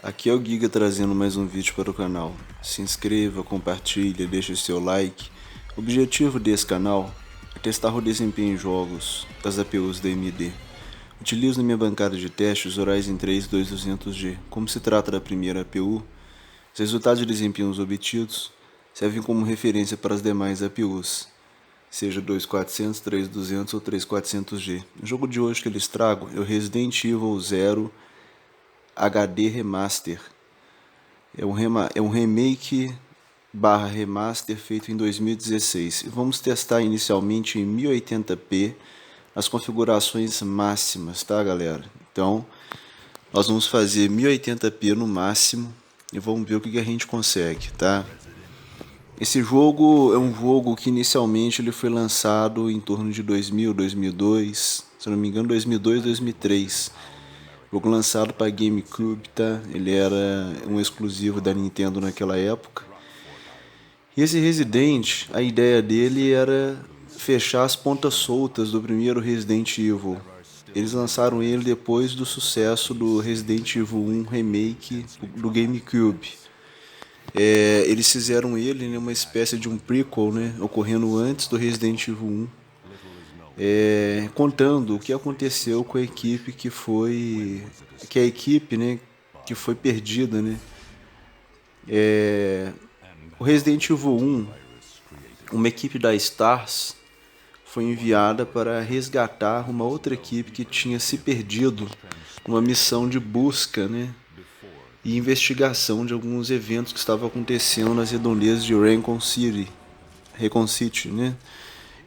Aqui é o Giga trazendo mais um vídeo para o canal. Se inscreva, compartilhe, deixe seu like. O objetivo desse canal é testar o desempenho em jogos das APUs da AMD. Utilizo na minha bancada de testes o Ryzen 3 2200G. Como se trata da primeira APU, os resultados de desempenhos obtidos servem como referência para as demais APUs, seja 2400, 3200 ou 3400G. O jogo de hoje que eles trago é o Resident Evil Zero HD Remaster. É um remake barra remaster feito em 2016. E vamos testar inicialmente em 1080p as configurações máximas, tá galera? Então nós vamos fazer 1080p no máximo e vamos ver o que a gente consegue, tá? Esse jogo é um jogo que inicialmente ele foi lançado em torno de 2000, 2002, se não me engano 2002, 2003. Jogo lançado para GameCube, tá? Ele era um exclusivo da Nintendo naquela época. E esse Resident, a ideia dele era fechar as pontas soltas do primeiro Resident Evil. Eles lançaram ele depois do sucesso do Resident Evil 1 Remake do GameCube. Eles fizeram ele em uma espécie de um prequel, né, ocorrendo antes do Resident Evil 1. Contando o que aconteceu com a equipe que foi perdida, né? O Resident Evil 1, uma equipe da Stars foi enviada para resgatar uma outra equipe que tinha se perdido numa missão de busca, né, e investigação de alguns eventos que estavam acontecendo nas redondezas de Raccoon City, né?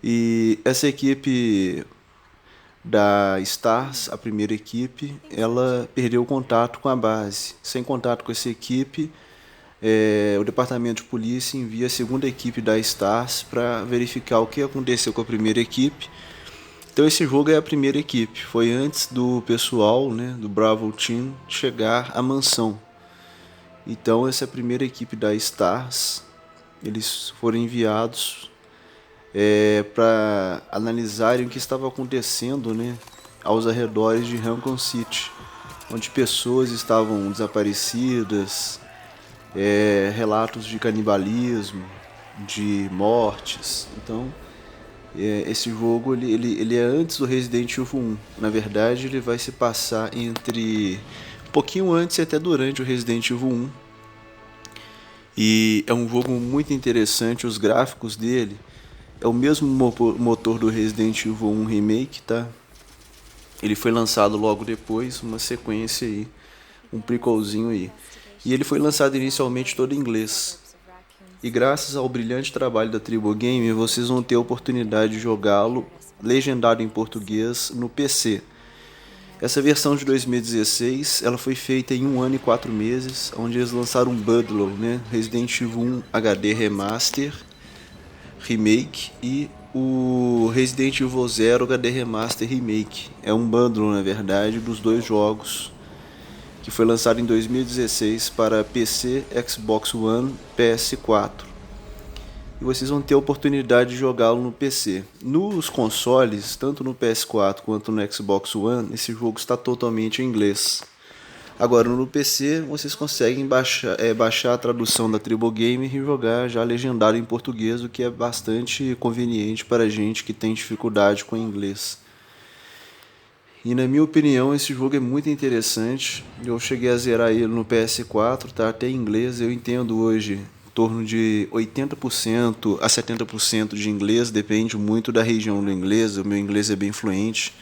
E essa equipe da Stars, a primeira equipe, ela perdeu o contato com a base. Sem contato com essa equipe, o departamento de polícia envia a segunda equipe da Stars para verificar o que aconteceu com a primeira equipe. Então esse jogo é a primeira equipe, foi antes do pessoal, né, do Bravo Team chegar à mansão. Então essa é a primeira equipe da Stars, eles foram enviados para analisarem o que estava acontecendo, né, aos arredores de Raccoon City, onde pessoas estavam desaparecidas, relatos de canibalismo, de mortes. Então esse jogo ele é antes do Resident Evil 1. Na verdade ele vai se passar entre um pouquinho antes e até durante o Resident Evil 1. E é um jogo muito interessante, os gráficos dele é o mesmo motor do Resident Evil 1 Remake, tá? Ele foi lançado logo depois, uma sequência aí, um prequelzinho aí. E ele foi lançado inicialmente todo em inglês. E graças ao brilhante trabalho da Tribo Game, vocês vão ter a oportunidade de jogá-lo legendado em português no PC. Essa versão de 2016, ela foi feita em 1 ano e 4 meses, onde eles lançaram um bundle, né? Resident Evil 1 HD Remaster, Remake e o Resident Evil Zero HD Remaster Remake. É um bundle, na verdade, dos dois jogos, que foi lançado em 2016 para PC, Xbox One, PS4. E vocês vão ter a oportunidade de jogá-lo no PC. Nos consoles, tanto no PS4 quanto no Xbox One, esse jogo está totalmente em inglês. Agora no PC vocês conseguem baixar a tradução da Tribo Gamer e jogar já legendado em português, o que é bastante conveniente para a gente que tem dificuldade com inglês. E na minha opinião esse jogo é muito interessante. Eu cheguei a zerar ele no PS4, tá até em inglês. Eu entendo hoje em torno de 80% a 70% de inglês, depende muito da região do inglês. O meu inglês é bem fluente,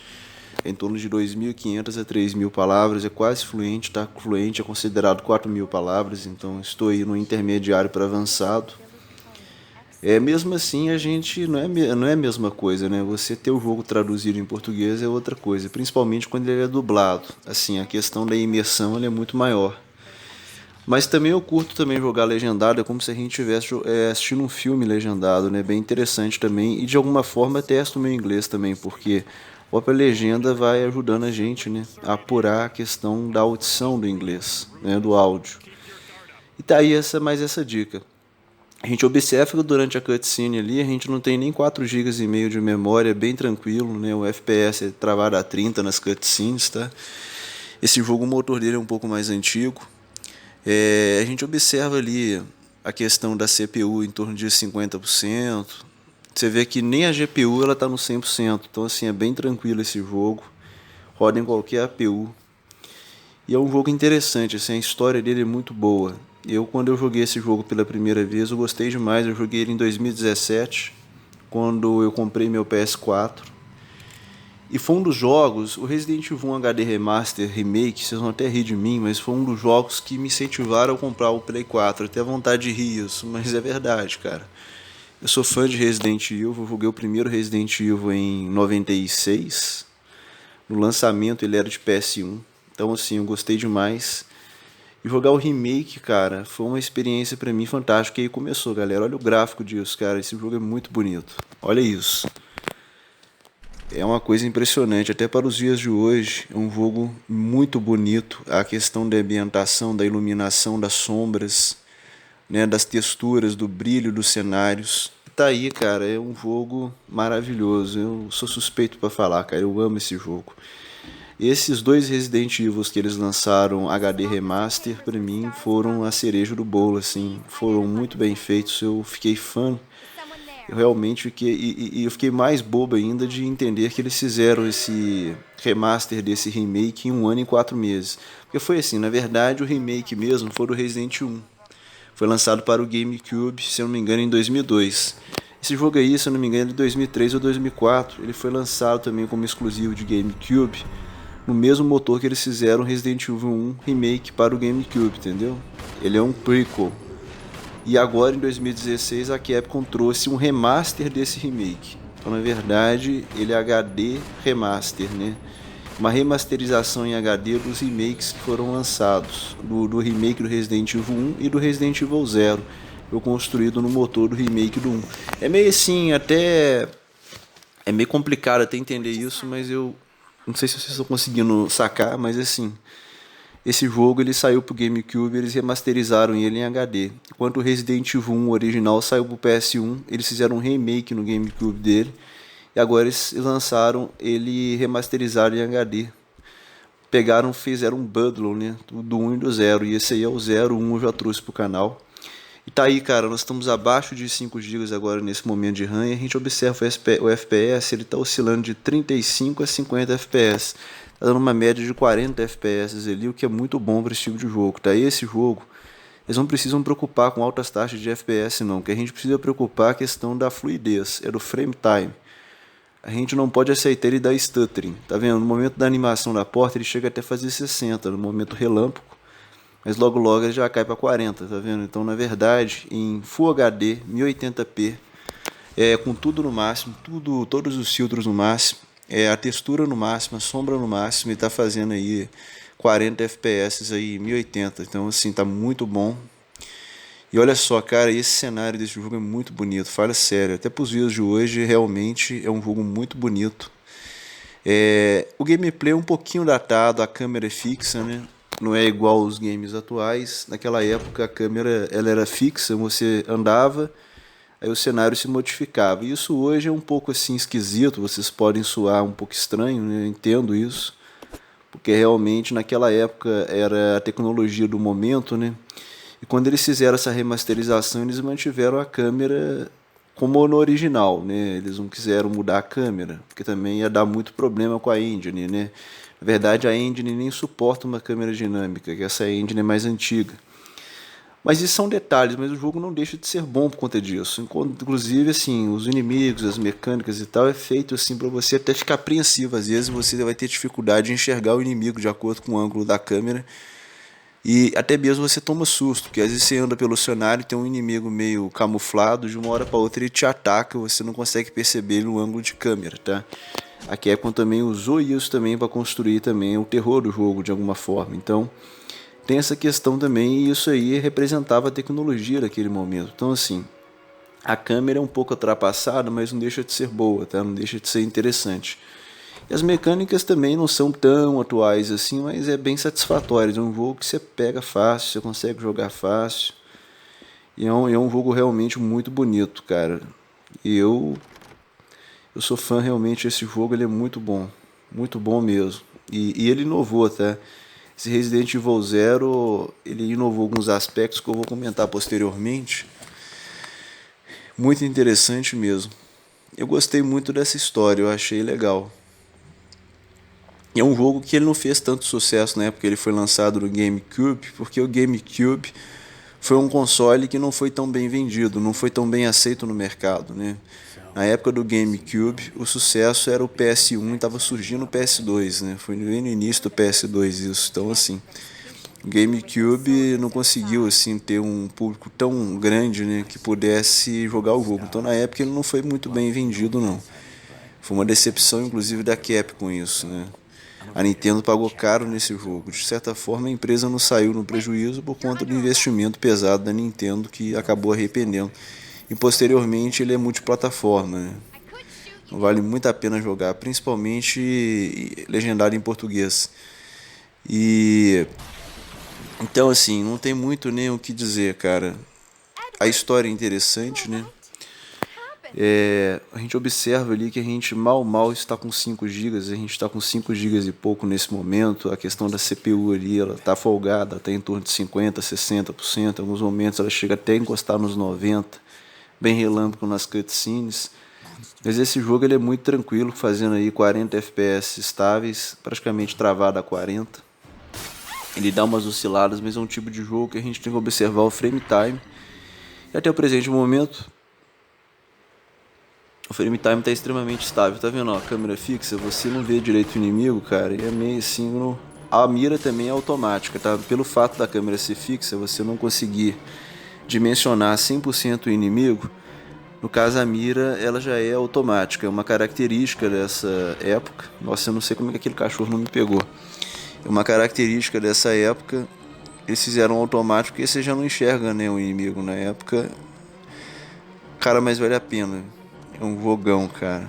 é em torno de 2.500 a 3.000 palavras, é quase fluente, tá? Fluente é considerado 4.000 palavras, então estou aí no intermediário para avançado. Mesmo assim a gente não é a mesma coisa, né? Você ter o jogo traduzido em português é outra coisa, principalmente quando ele é dublado. Assim, a questão da imersão ela é muito maior. Mas também eu curto também jogar legendado, é como se a gente estivesse assistindo um filme legendado, né? Bem interessante também, e de alguma forma testo o meu inglês também, porque a própria legenda vai ajudando a gente, né, a apurar a questão da audição do inglês, né, do áudio. E tá aí mais essa dica. A gente observa que durante a cutscene ali a gente não tem nem 4,5 GB de memória, é bem tranquilo, né? O FPS é travado a 30 nas cutscenes, tá? Esse jogo, o motor dele é um pouco mais antigo. A gente observa ali a questão da CPU em torno de 50%. Você vê que nem a GPU ela está no 100%. Então assim, é bem tranquilo esse jogo. Roda em qualquer APU. E é um jogo interessante, assim, a história dele é muito boa. Quando eu joguei esse jogo pela primeira vez, eu gostei demais. Eu joguei ele em 2017, quando eu comprei meu PS4. E foi um dos jogos, o Resident Evil 1 HD Remaster Remake, vocês vão até rir de mim, mas foi um dos jogos que me incentivaram a comprar o Play 4. Até vontade de rir isso, mas é verdade, cara. Eu sou fã de Resident Evil, eu joguei o primeiro Resident Evil em 96. No lançamento ele era de PS1. Então assim, eu gostei demais. E jogar o remake, cara, foi uma experiência pra mim fantástica. E aí começou, galera. Olha o gráfico disso, cara. Esse jogo é muito bonito. Olha isso. É uma coisa impressionante, até para os dias de hoje. É um jogo muito bonito. A questão da ambientação, da iluminação, das sombras, né, das texturas, do brilho dos cenários. Tá aí, cara. É um jogo maravilhoso. Eu sou suspeito para falar, cara. Eu amo esse jogo. Esses dois Resident Evil que eles lançaram HD Remaster, pra mim, foram a cereja do bolo, assim. Foram muito bem feitos. Eu fiquei fã. Eu realmente fiquei. E eu fiquei mais bobo ainda de entender que eles fizeram esse remaster desse remake em 1 ano e 4 meses. Porque foi assim, na verdade, o remake mesmo foi do Resident 1. Foi lançado para o GameCube, se eu não me engano, em 2002. Esse jogo aí, se eu não me engano, é de 2003 ou 2004. Ele foi lançado também como exclusivo de GameCube, no mesmo motor que eles fizeram Resident Evil 1 Remake para o GameCube, entendeu? Ele é um prequel. E agora, em 2016, a Capcom trouxe um remaster desse remake. Então, na verdade, ele é HD Remaster, né? Uma remasterização em HD dos remakes que foram lançados. Do remake do Resident Evil 1 e do Resident Evil 0. Foi construído no motor do remake do 1. É meio assim, até... É meio complicado até entender isso, mas eu... Não sei se vocês estão conseguindo sacar, mas assim... Esse jogo ele saiu pro GameCube, eles remasterizaram ele em HD. Enquanto o Resident Evil 1 original saiu pro PS1, eles fizeram um remake no GameCube dele. E agora eles lançaram ele remasterizado em HD. Pegaram, fizeram um bundle, né, do 1 e do 0. E esse aí é o 0, o 1 eu já trouxe pro canal. E tá aí, cara, nós estamos abaixo de 5 GB agora nesse momento de RAM e a gente observa o FPS, ele tá oscilando de 35 a 50 FPS. Tá dando uma média de 40 FPS ali, o que é muito bom para esse tipo de jogo, tá? E esse jogo, eles não precisam preocupar com altas taxas de FPS não, que a gente precisa preocupar a questão da fluidez, é do frame time. A gente não pode aceitar ele dar stuttering, tá vendo? No momento da animação da porta ele chega até fazer 60, no momento relâmpago, mas logo logo ele já cai para 40, tá vendo? Então, na verdade, em Full HD, 1080p, com tudo no máximo, todos os filtros no máximo, a textura no máximo, a sombra no máximo, ele tá fazendo aí 40 FPS aí, 1080. Então, assim, tá muito bom. E olha só, cara, esse cenário desse jogo é muito bonito, fala sério. Até pros dias de hoje, realmente é um jogo muito bonito. O gameplay é um pouquinho datado, a câmera é fixa, né? Não é igual aos games atuais. Naquela época a câmera ela era fixa, você andava, aí o cenário se modificava. E isso hoje é um pouco assim esquisito, vocês podem soar um pouco estranho, né? Eu entendo isso, porque realmente naquela época era a tecnologia do momento, né? E quando eles fizeram essa remasterização, eles mantiveram a câmera como no original, né? Eles não quiseram mudar a câmera, porque também ia dar muito problema com a engine, né? Na verdade, a engine nem suporta uma câmera dinâmica, que essa engine é mais antiga. Mas isso são detalhes, mas o jogo não deixa de ser bom por conta disso. Inclusive, assim, os inimigos, as mecânicas e tal, é feito assim para você até ficar apreensivo. Às vezes você vai ter dificuldade de enxergar o inimigo de acordo com o ângulo da câmera. E até mesmo você toma susto, porque às vezes você anda pelo cenário e tem um inimigo meio camuflado, de uma hora para outra ele te ataca, você não consegue perceber ele no ângulo de câmera, tá? A Capcom também usou isso também para construir também o terror do jogo de alguma forma. Então, tem essa questão também e isso aí representava a tecnologia daquele momento. Então, assim, a câmera é um pouco ultrapassada, mas não deixa de ser boa, tá? Não deixa de ser interessante. E as mecânicas também não são tão atuais assim, mas é bem satisfatório. É um jogo que você pega fácil, você consegue jogar fácil. E é um jogo realmente muito bonito, cara. E eu sou fã realmente desse jogo, ele é muito bom mesmo. E ele inovou, tá? Esse Resident Evil Zero, ele inovou alguns aspectos que eu vou comentar posteriormente. Muito interessante mesmo. Eu gostei muito dessa história, eu achei legal. E é um jogo que ele não fez tanto sucesso na época que ele foi lançado no GameCube, porque o GameCube foi um console que não foi tão bem vendido, não foi tão bem aceito no mercado, né? Na época do GameCube, o sucesso era o PS1 e estava surgindo o PS2, né? Foi no início do PS2 isso. Então, assim, o GameCube não conseguiu assim ter um público tão grande, né, que pudesse jogar o jogo. Então, na época, ele não foi muito bem vendido, não. Foi uma decepção, inclusive, da Capcom isso, né? A Nintendo pagou caro nesse jogo. De certa forma, a empresa não saiu no prejuízo por conta do investimento pesado da Nintendo, que acabou arrependendo. E posteriormente ele é multiplataforma, né? Vale muito a pena jogar, principalmente legendado em português. E então assim, não tem muito nem o que dizer, cara. A história é interessante, né? A gente observa ali que a gente mal está com 5 gigas, a gente está com 5 gigas e pouco nesse momento. A questão da CPU ali, ela está folgada, está em torno de 50%, 60%. Em alguns momentos ela chega até a encostar nos 90%, bem relâmpago nas cutscenes. Mas esse jogo ele é muito tranquilo, fazendo aí 40 FPS estáveis, praticamente travado a 40. Ele dá umas osciladas, mas é um tipo de jogo que a gente tem que observar o frame time. E até o presente momento, o frame time está extremamente estável. Tá vendo, ó, a câmera fixa, você não vê direito o inimigo, cara, e é meio assim... A mira também é automática, tá? Pelo fato da câmera ser fixa, você não conseguir dimensionar 100% o inimigo. No caso, a mira ela já é automática, é uma característica dessa época. Nossa, eu não sei como é que aquele cachorro não me pegou. É uma característica dessa época. Eles fizeram automático porque você já não enxerga, né, o inimigo na época. Cara, mas vale a pena. É um jogão, cara.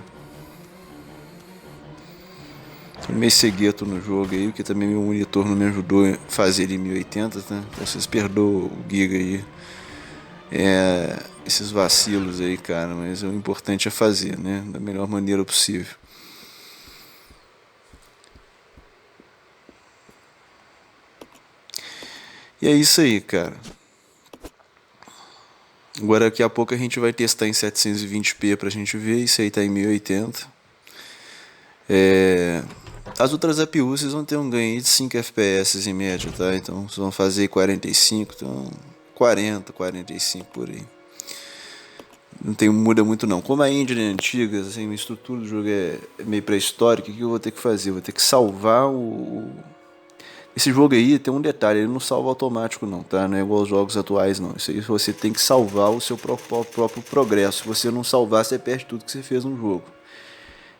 Tem meio cegueto no jogo aí, porque também meu monitor não me ajudou a fazer ele em 1080, né? Então vocês perdoam o giga aí. Esses vacilos aí, cara, mas o importante é fazer, né, da melhor maneira possível. E é isso aí, cara. Agora daqui a pouco a gente vai testar em 720p pra gente ver, isso aí tá em 1080. As outras APUs vocês vão ter um ganho de 5 FPS em média, tá? Então vocês vão fazer 45, então 40, 45 por aí. Não tem, muda muito não. Como a engine é antiga, assim, a estrutura do jogo é meio pré-histórica, o que eu vou ter que fazer? Vou ter que salvar Esse jogo aí tem um detalhe, ele não salva automático não, tá? Não é igual aos jogos atuais não. Isso aí você tem que salvar o seu próprio progresso. Se você não salvar, você perde tudo que você fez no jogo.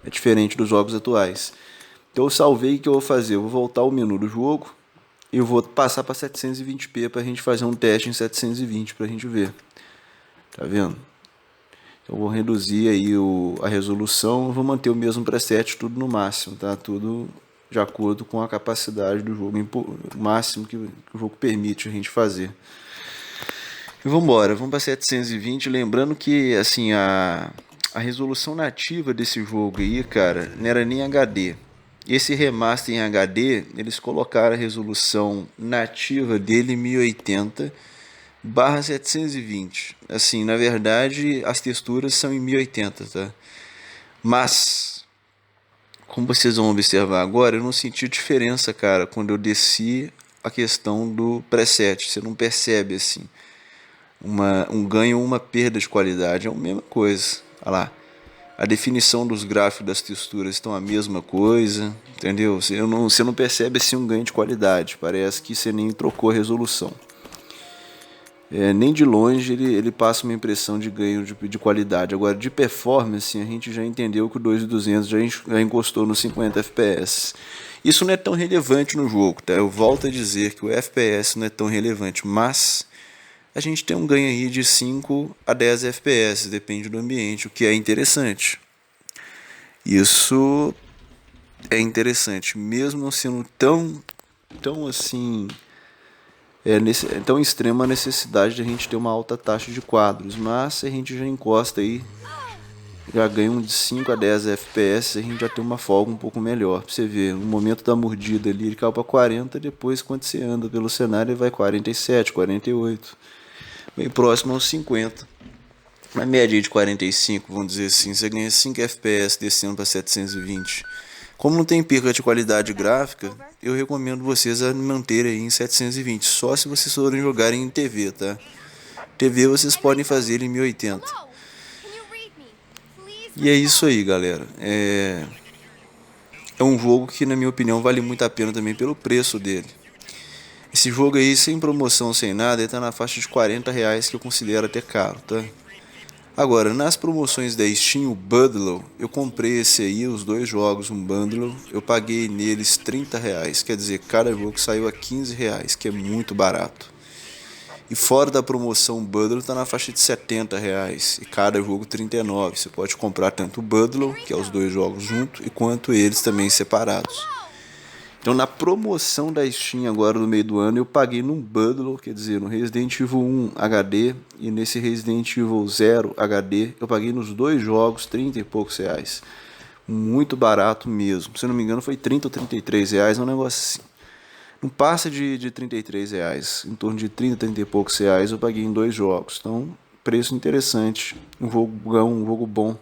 É diferente dos jogos atuais. Então eu salvei, o que eu vou fazer? Eu vou voltar ao menu do jogo e eu vou passar para 720p pra gente fazer um teste em 720 pra gente ver. Tá vendo? Eu vou reduzir aí a resolução, vou manter o mesmo preset, tudo no máximo, tá? Tudo de acordo com a capacidade do jogo, o máximo que o jogo permite a gente fazer. E vamos embora, vamos para 720, lembrando que assim a resolução nativa desse jogo aí, cara, não era nem HD. Esse remaster em HD, eles colocaram a resolução nativa dele em 1080/720. Assim, na verdade, as texturas são em 1080, tá? Mas, como vocês vão observar agora, eu não senti diferença, cara, quando eu desci a questão do preset. Você não percebe, assim, um ganho ou uma perda de qualidade. É a mesma coisa. Olha lá. A definição dos gráficos das texturas estão a mesma coisa, entendeu? Você não percebe assim um ganho de qualidade. Parece que você nem trocou a resolução. Nem de longe ele passa uma impressão de ganho de qualidade. Agora, de performance, a gente já entendeu que o 2200 já encostou nos 50 FPS. Isso não é tão relevante no jogo, tá? Eu volto a dizer que o FPS não é tão relevante, mas a gente tem um ganho aí de 5 a 10 FPS, depende do ambiente, o que é interessante. Isso é interessante, mesmo não sendo tão assim... tão extrema a necessidade de a gente ter uma alta taxa de quadros, mas a gente já encosta aí já ganha um de 5 a 10 FPS, a gente já tem uma folga um pouco melhor. Pra você ver, no momento da mordida ali, ele caiu pra 40, depois quando você anda pelo cenário ele vai 47, 48, bem próximo aos 50. Uma média de 45, vamos dizer assim, você ganha 5 FPS descendo para 720. Como não tem perda de qualidade gráfica, eu recomendo vocês a manterem aí em 720, só se vocês forem jogarem em TV, tá? TV vocês podem fazer em 1080. E é isso aí, galera. É um jogo que, na minha opinião, vale muito a pena também pelo preço dele. Esse jogo aí, sem promoção, sem nada, ele tá na faixa de R$ 40, que eu considero até caro, tá? Agora, nas promoções da Steam, o Bundle, eu comprei esse aí, os dois jogos, um Bundle, eu paguei neles R$ 30, quer dizer, cada jogo saiu a R$ 15, que é muito barato. E fora da promoção, o Bundle está na faixa de R$ 70, e cada jogo R$ 39. Você pode comprar tanto o Bundle, que é os dois jogos juntos, e quanto eles também separados. Então, na promoção da Steam agora no meio do ano, eu paguei num Bundle, quer dizer, no Resident Evil 1 HD e nesse Resident Evil 0 HD, eu paguei nos dois jogos 30 e poucos reais. Muito barato mesmo. Se eu não me engano, foi 30 ou R$ 33, um negócio assim. Não passa de R$ 33, em torno de 30, 30 e poucos reais eu paguei em dois jogos. Então, preço interessante, um jogo bom.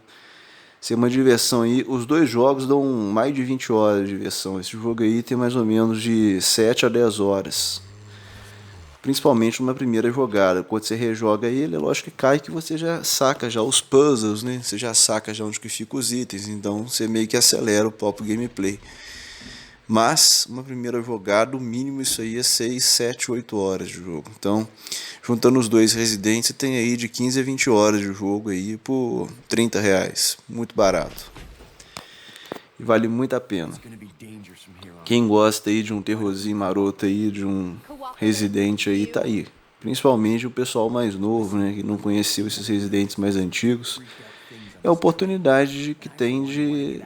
Ser uma diversão aí, os dois jogos dão mais de 20 horas de diversão. Esse jogo aí tem mais ou menos de 7 a 10 horas. Principalmente numa primeira jogada. Quando você rejoga ele, é lógico que cai que você já saca já os puzzles, né? Você já saca já onde que ficam os itens, então você meio que acelera o próprio gameplay. Mas, uma primeira jogada, o mínimo isso aí é 6, 7, 8 horas de jogo. Então, juntando os dois Residentes, você tem aí de 15 a 20 horas de jogo aí por R$ 30. Muito barato. E vale muito a pena. Quem gosta aí de um terrorzinho maroto aí, de um Resident aí, tá aí. Principalmente o pessoal mais novo, né, que não conheceu esses Residentes mais antigos. É a oportunidade que tem de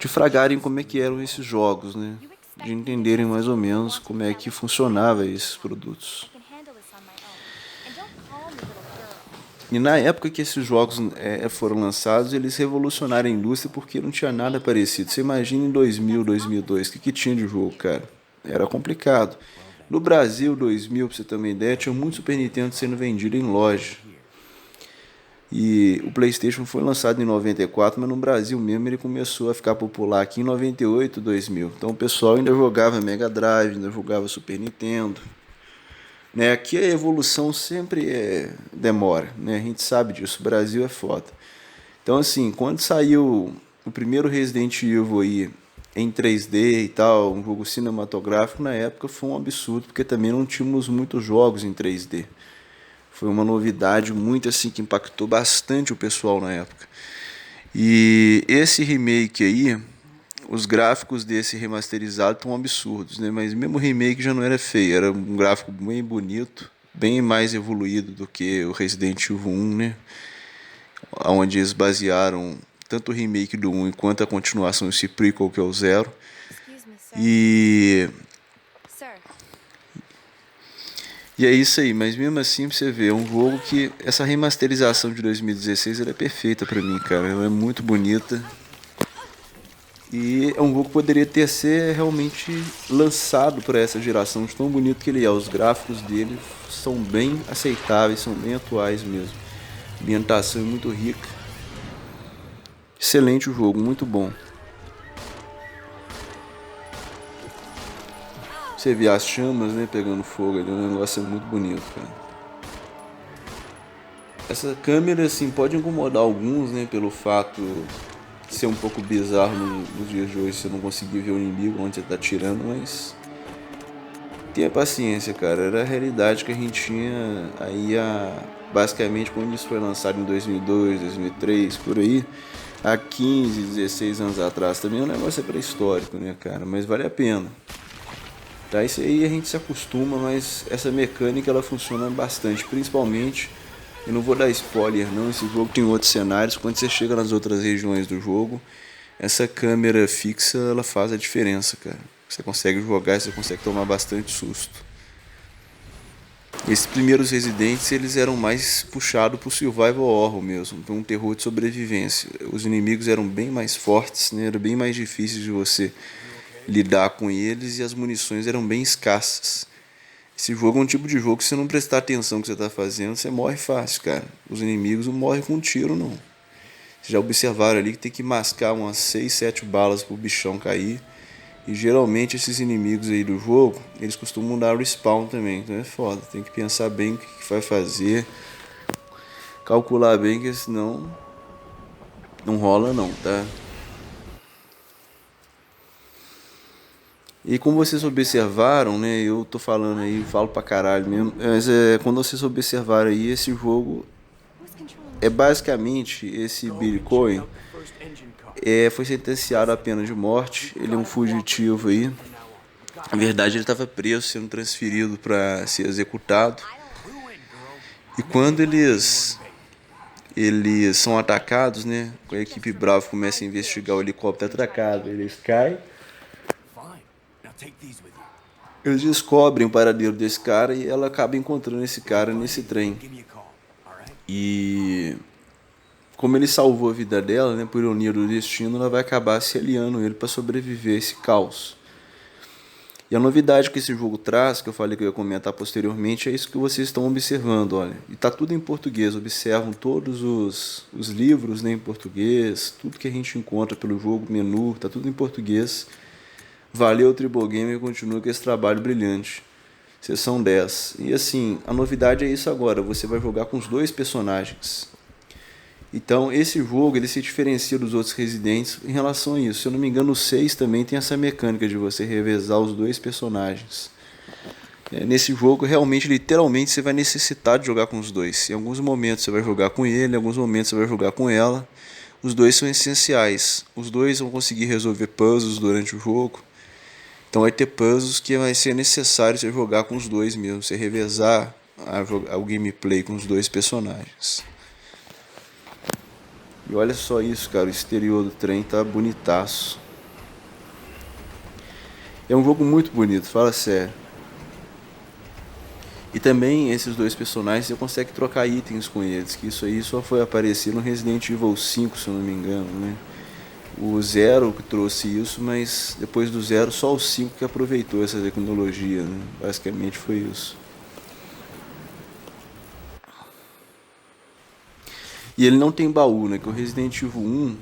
fragarem como é que eram esses jogos, né? De entenderem mais ou menos como é que funcionava esses produtos. E na época que esses jogos foram lançados, eles revolucionaram a indústria porque não tinha nada parecido. Você imagina em 2000, 2002, o que tinha de jogo, cara? Era complicado. No Brasil, 2000, pra você ter uma ideia, tinha muito Super Nintendo sendo vendido em loja. E o PlayStation foi lançado em 94, mas no Brasil mesmo ele começou a ficar popular aqui em 98, 2000. Então o pessoal ainda jogava Mega Drive, ainda jogava Super Nintendo. Né? Aqui a evolução sempre demora, né? A gente sabe disso, o Brasil é foda. Então assim, quando saiu o primeiro Resident Evil aí em 3D e tal, um jogo cinematográfico, na época foi um absurdo, porque também não tínhamos muitos jogos em 3D. Foi uma novidade muito assim que impactou bastante o pessoal na época. E esse remake aí, os gráficos desse remasterizado estão absurdos, né? Mas mesmo o remake já não era feio, era um gráfico bem bonito, bem mais evoluído do que o Resident Evil 1, né? Onde eles basearam tanto o remake do 1 quanto a continuação, esse prequel que é o 0. E é isso aí, mas mesmo assim pra você ver, é um jogo que essa remasterização de 2016 ela é perfeita pra mim, cara. Ela é muito bonita. E é um jogo que poderia ter ser realmente lançado para essa geração, de tão bonito que ele é. Os gráficos dele são bem aceitáveis, são bem atuais mesmo. A ambientação é muito rica. Excelente o jogo, muito bom. Você vê as chamas, né, pegando fogo ali, o negócio é muito bonito, cara. Essa câmera, assim, pode incomodar alguns, né, pelo fato de ser um pouco bizarro nos dias de hoje, você não conseguir ver o inimigo onde você tá atirando, mas tenha paciência, cara. Era a realidade que a gente tinha aí basicamente quando isso foi lançado em 2002, 2003, por aí, há 15, 16 anos atrás. Também o negócio é pré-histórico, né, cara, mas vale a pena. Tá, isso aí a gente se acostuma, mas essa mecânica ela funciona bastante, principalmente, eu não vou dar spoiler não, esse jogo tem outros cenários, quando você chega nas outras regiões do jogo, essa câmera fixa ela faz a diferença, cara. Você consegue jogar e você consegue tomar bastante susto. Esses primeiros Residentes, eles eram mais puxados pro survival horror mesmo, para um terror de sobrevivência. Os inimigos eram bem mais fortes, né? Era bem mais difícil de você lidar com eles e as munições eram bem escassas. Esse jogo é um tipo de jogo que se você não prestar atenção no que você está fazendo, você morre fácil, cara. Os inimigos não morrem com um tiro, não. Vocês já observaram ali que tem que mascar umas 6, 7 balas pro bichão cair. E geralmente esses inimigos aí do jogo, eles costumam dar respawn também, então é foda. Tem que pensar bem o que vai fazer, calcular bem, que senão não rola não, tá? E como vocês observaram, né, eu tô falando aí, falo pra caralho mesmo, mas quando vocês observaram aí, esse jogo é basicamente esse Billy Cohen foi sentenciado à pena de morte. Ele é um fugitivo aí. Na verdade, ele estava preso, sendo transferido para ser executado. E quando eles são atacados, né? A equipe Bravo começa a investigar o helicóptero atracado. Eles caem. Eles descobrem o paradeiro desse cara e ela acaba encontrando esse cara nesse trem. E como ele salvou a vida dela, né, por ironia do destino, ela vai acabar se aliando a ele para sobreviver a esse caos. E a novidade que esse jogo traz, que eu falei que eu ia comentar posteriormente, é isso que vocês estão observando, olha. E tá tudo em português, observam todos os livros, né, em português, tudo que a gente encontra pelo jogo, menu, tá tudo em português. Valeu, Tribogame, e continua com esse trabalho brilhante. Seção 10. E assim, a novidade é isso agora, você vai jogar com os dois personagens. Então, esse jogo ele se diferencia dos outros Residentes em relação a isso. Se eu não me engano, o 6 também tem essa mecânica de você revezar os dois personagens. Nesse jogo, realmente, literalmente, você vai necessitar de jogar com os dois. Em alguns momentos você vai jogar com ele, em alguns momentos você vai jogar com ela. Os dois são essenciais. Os dois vão conseguir resolver puzzles durante o jogo. Então vai ter puzzles que vai ser necessário você jogar com os dois mesmo. Você revezar o gameplay com os dois personagens. E olha só isso, cara, o exterior do trem tá bonitaço. É um jogo muito bonito, fala sério. E também esses dois personagens você consegue trocar itens com eles, que isso aí só foi aparecer no Resident Evil 5, se eu não me engano, né? O Zero que trouxe isso, mas depois do Zero só o 5 que aproveitou essa tecnologia, né? Basicamente foi isso. E ele não tem baú, né? Que o Resident Evil 1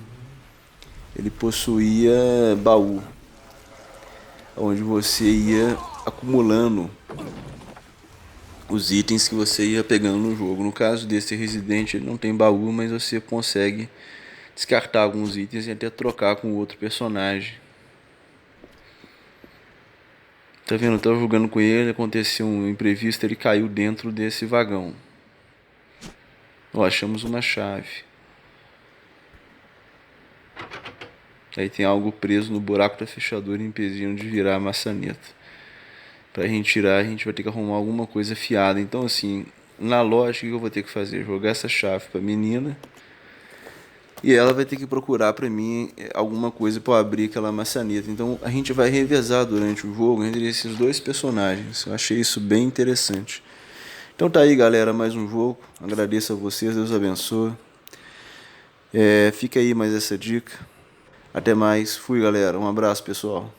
ele possuía baú, onde você ia acumulando os itens que você ia pegando no jogo. No caso desse Resident, ele não tem baú, mas você consegue descartar alguns itens e até trocar com outro personagem. Tá vendo? Eu tava jogando com ele, aconteceu um imprevisto, ele caiu dentro desse vagão. Ó, achamos uma chave. Aí tem algo preso no buraco da fechadura impedindo de virar a maçaneta. Pra gente tirar, a gente vai ter que arrumar alguma coisa afiada. Então assim, na lógica, o que eu vou ter que fazer? Jogar essa chave pra menina. E ela vai ter que procurar pra mim alguma coisa pra eu abrir aquela maçaneta. Então a gente vai revezar durante o jogo entre esses dois personagens. Eu achei isso bem interessante. Então tá aí, galera, mais um jogo. Agradeço a vocês, Deus abençoe. Fica aí mais essa dica. Até mais. Fui, galera. Um abraço, pessoal.